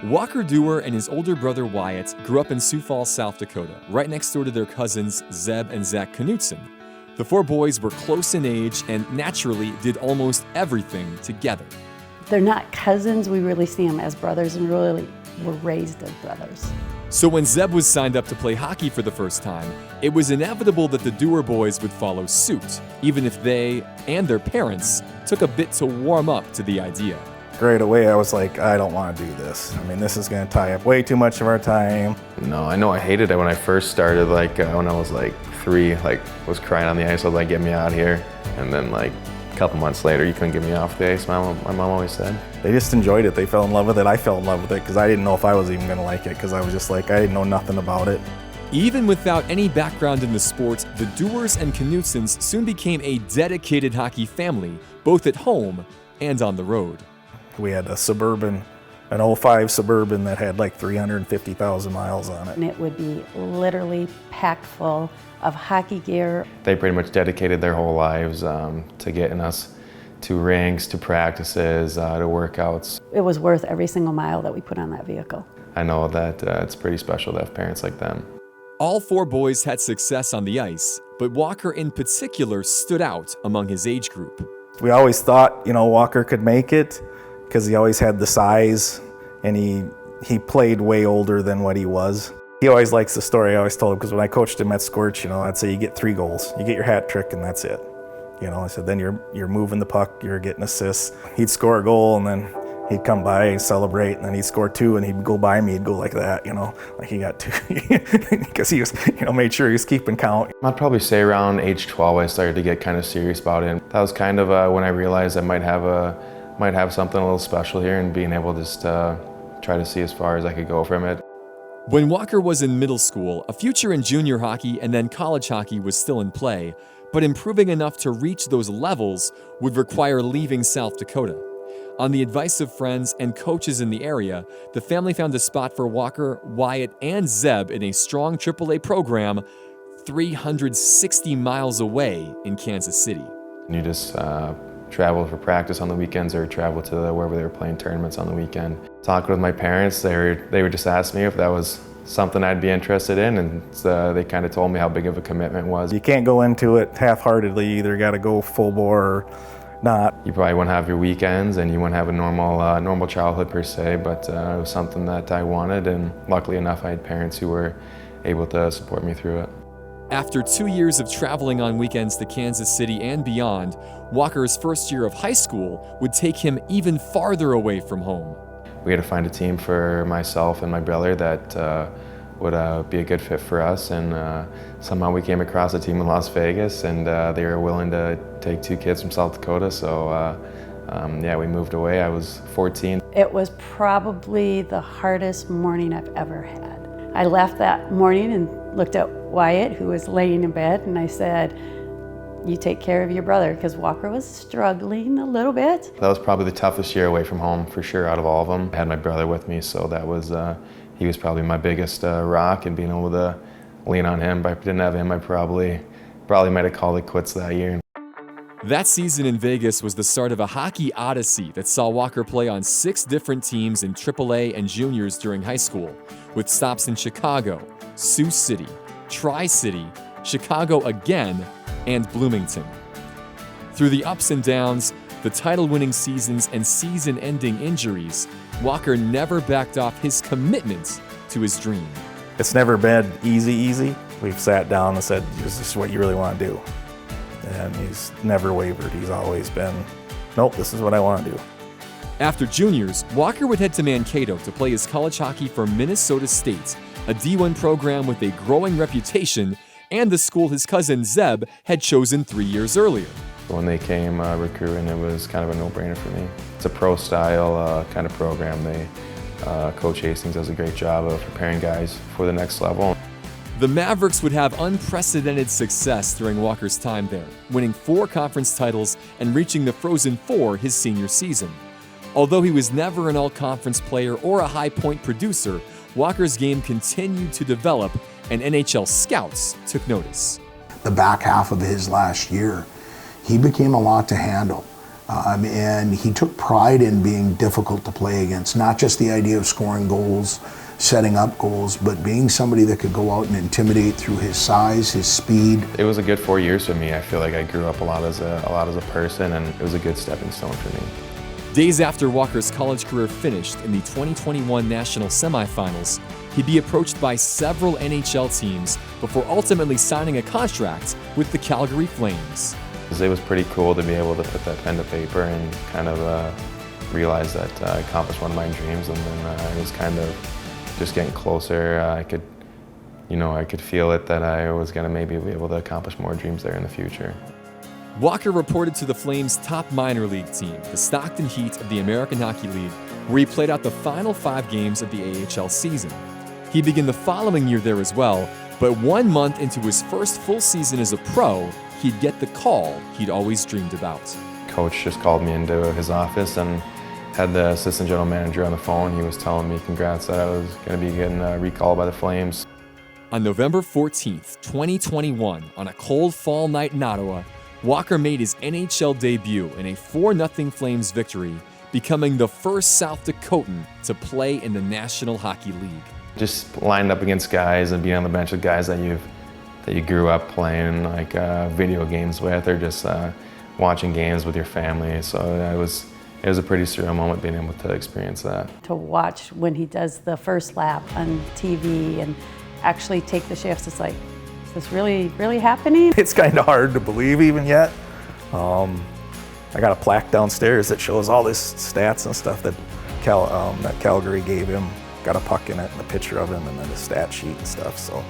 Walker Duehr and his older brother Wyatt grew up in Sioux Falls, South Dakota, right next door to their cousins Zeb and Zach Knutson. The four boys were close in age and naturally did almost everything together. They're not cousins, we really see them as brothers and really were raised as brothers. So when Zeb was signed up to play hockey for the first time, it was inevitable that the Duehr boys would follow suit, even if they and their parents took a bit to warm up to the idea. Right away, I was like, I don't want to do this. I mean, this is going to tie up way too much of our time. No, I know I hated it when I first started, when I was 3, was crying on the ice, I was like, get me out here. And then a couple months later, you couldn't get me off the ice, my mom always said. They just enjoyed it. They fell in love with it. I fell in love with it because I didn't know if I was even going to like it because I was just I didn't know nothing about it. Even without any background in the sport, the Duehrs and Knutsons soon became a dedicated hockey family, both at home and on the road. We had an 05 Suburban that had 350,000 miles on it. And it would be literally packed full of hockey gear. They pretty much dedicated their whole lives to getting us to rinks, to practices, to workouts. It was worth every single mile that we put on that vehicle. I know that it's pretty special to have parents like them. All four boys had success on the ice, but Walker in particular stood out among his age group. We always thought, Walker could make it because he always had the size and he played way older than what he was. He always likes the story I always told him because when I coached him at Scorch, I'd say you get 3 goals. You get your hat trick and that's it. I said, then you're moving the puck, you're getting assists. He'd score a goal and then he'd come by and celebrate, and then he'd score 2 and he'd go by me, he'd go like that, like he got 2, because he was, made sure he was keeping count. I'd probably say around age 12 I started to get kind of serious about it. That was kind of when I realized I might have something a little special here and being able to just try to see as far as I could go from it. When Walker was in middle school, a future in junior hockey and then college hockey was still in play, but improving enough to reach those levels would require leaving South Dakota. On the advice of friends and coaches in the area, the family found a spot for Walker, Wyatt, and Zeb in a strong AAA program 360 miles away in Kansas City. You just travel for practice on the weekends or travel to wherever they were playing tournaments on the weekend. Talking with my parents, they would just ask me if that was something I'd be interested in, and they kind of told me how big of a commitment it was. You can't go into it half-heartedly. You either got to go full bore or not. You probably wouldn't have your weekends and you wouldn't have a normal childhood per se, but it was something that I wanted, and luckily enough I had parents who were able to support me through it. After 2 years of traveling on weekends to Kansas City and beyond, Walker's first year of high school would take him even farther away from home. We had to find a team for myself and my brother that would be a good fit for us, and somehow we came across a team in Las Vegas, and they were willing to take 2 kids from South Dakota, so we moved away. I was 14. It was probably the hardest morning I've ever had. I left that morning and looked at Wyatt, who was laying in bed, and I said, you take care of your brother, because Walker was struggling a little bit. That was probably the toughest year away from home, for sure, out of all of them. I had my brother with me, so that was, he was probably my biggest rock, and being able to lean on him. But if I didn't have him, I probably might have called it quits that year. That season in Vegas was the start of a hockey odyssey that saw Walker play on 6 different teams in AAA and juniors during high school, with stops in Chicago, Sioux City, Tri-City, Chicago again, and Bloomington. Through the ups and downs, the title-winning seasons and season-ending injuries, Walker never backed off his commitment to his dream. It's never been easy. We've sat down and said, is this what you really want to do? And he's never wavered. He's always been, nope, this is what I want to do. After juniors, Walker would head to Mankato to play his college hockey for Minnesota State, a D1 program with a growing reputation and the school his cousin Zeb had chosen 3 years earlier. When they came recruiting, it was kind of a no-brainer for me. It's a pro-style kind of program. Coach Hastings does a great job of preparing guys for the next level. The Mavericks would have unprecedented success during Walker's time there, winning 4 conference titles and reaching the Frozen Four his senior season. Although he was never an all-conference player or a high-point producer, Walker's game continued to develop, and NHL scouts took notice. The back half of his last year, he became a lot to handle. And he took pride in being difficult to play against, not just the idea of scoring goals, setting up goals, but being somebody that could go out and intimidate through his size, his speed. It was a good 4 years for me. I feel like I grew up a lot as a person, and it was a good stepping stone for me. Days after Walker's college career finished in the 2021 national semifinals, he'd be approached by several NHL teams before ultimately signing a contract with the Calgary Flames. It was pretty cool to be able to put that pen to paper and kind of realize that I accomplished one of my dreams, and then it was kind of just getting closer. I could feel it that I was going to maybe be able to accomplish more dreams there in the future. Walker reported to the Flames' top minor league team, the Stockton Heat of the American Hockey League, where he played out the final 5 games of the AHL season. He'd begin the following year there as well, but 1 month into his first full season as a pro, he'd get the call he'd always dreamed about. Coach just called me into his office and had the assistant general manager on the phone. He was telling me congrats that I was going to be getting recalled by the Flames. On November 14th, 2021, on a cold fall night in Ottawa, Walker made his NHL debut in a 4-0 Flames victory, becoming the first South Dakotan to play in the National Hockey League. Just lined up against guys and being on the bench with guys that you grew up playing like video games with, or just watching games with your family. So it was a pretty surreal moment being able to experience that. To watch when he does the first lap on TV and actually take the shifts, it's like, is this really happening? It's kind of hard to believe even yet. I got a plaque downstairs that shows all this stats and stuff that Calgary gave him. Got a puck in it and a picture of him and then a stat sheet and stuff. So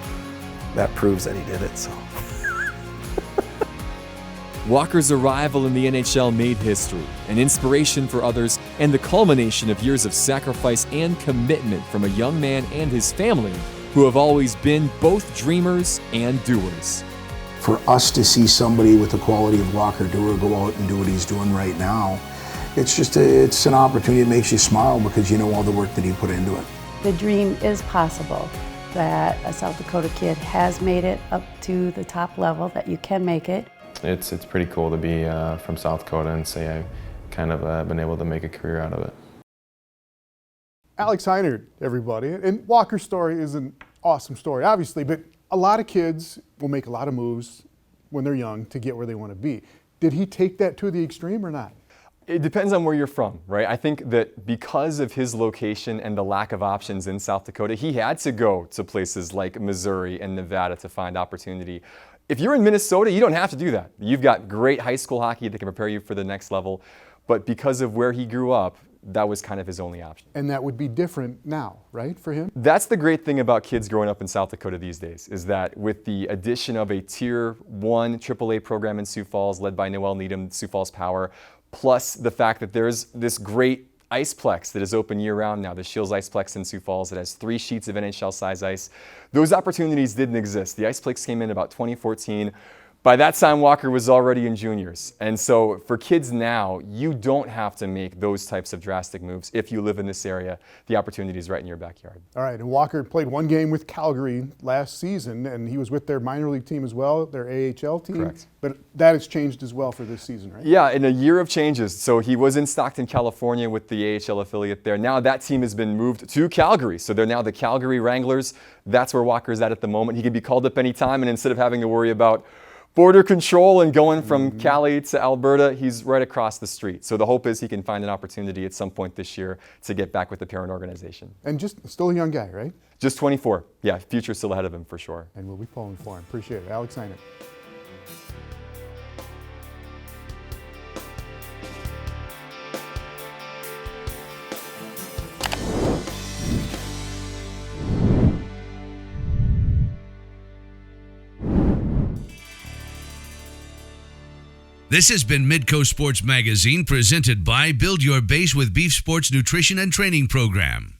that proves that he did it. So. Walker's arrival in the NHL made history, an inspiration for others, and the culmination of years of sacrifice and commitment from a young man and his family who have always been both dreamers and doers. For us to see somebody with the quality of Walker Duehr go out and do what he's doing right now, it's an opportunity that makes you smile because you know all the work that he put into it. The dream is possible, that a South Dakota kid has made it up to the top level, that you can make it. It's pretty cool to be from South Dakota and say I've kind of been able to make a career out of it. Alex Heinert, everybody. And Walker's story is an awesome story, obviously, but a lot of kids will make a lot of moves when they're young to get where they want to be. Did he take that to the extreme or not? It depends on where you're from, right? I think that because of his location and the lack of options in South Dakota, he had to go to places like Missouri and Nevada to find opportunity. If you're in Minnesota, you don't have to do that. You've got great high school hockey that can prepare you for the next level. But because of where he grew up, that was kind of his only option. And that would be different now, right, for him? That's the great thing about kids growing up in South Dakota these days, is that with the addition of a Tier 1 AAA program in Sioux Falls led by Noel Needham, Sioux Falls Power, plus the fact that there's this great Iceplex that is open year-round now, the Shields Iceplex in Sioux Falls that has 3 sheets of NHL-size ice. Those opportunities didn't exist. The Iceplex came in about 2014. By that time, Walker was already in juniors. And so for kids now, you don't have to make those types of drastic moves if you live in this area. The opportunity is right in your backyard. All right, and Walker played 1 game with Calgary last season, and he was with their minor league team as well, their AHL team. Correct. But that has changed as well for this season, right? Yeah, in a year of changes. So he was in Stockton, California with the AHL affiliate there. Now that team has been moved to Calgary. So they're now the Calgary Wranglers. That's where Walker's at the moment. He can be called up anytime, and instead of having to worry about border control and going from Cali to Alberta, he's right across the street. So the hope is he can find an opportunity at some point this year to get back with the parent organization. And just still a young guy, right? Just 24. Yeah, future still ahead of him for sure. And we'll be pulling for him. Appreciate it. Alex Heinert. This has been Midco Sports Magazine, presented by Build Your Base with Beef Sports Nutrition and Training Program.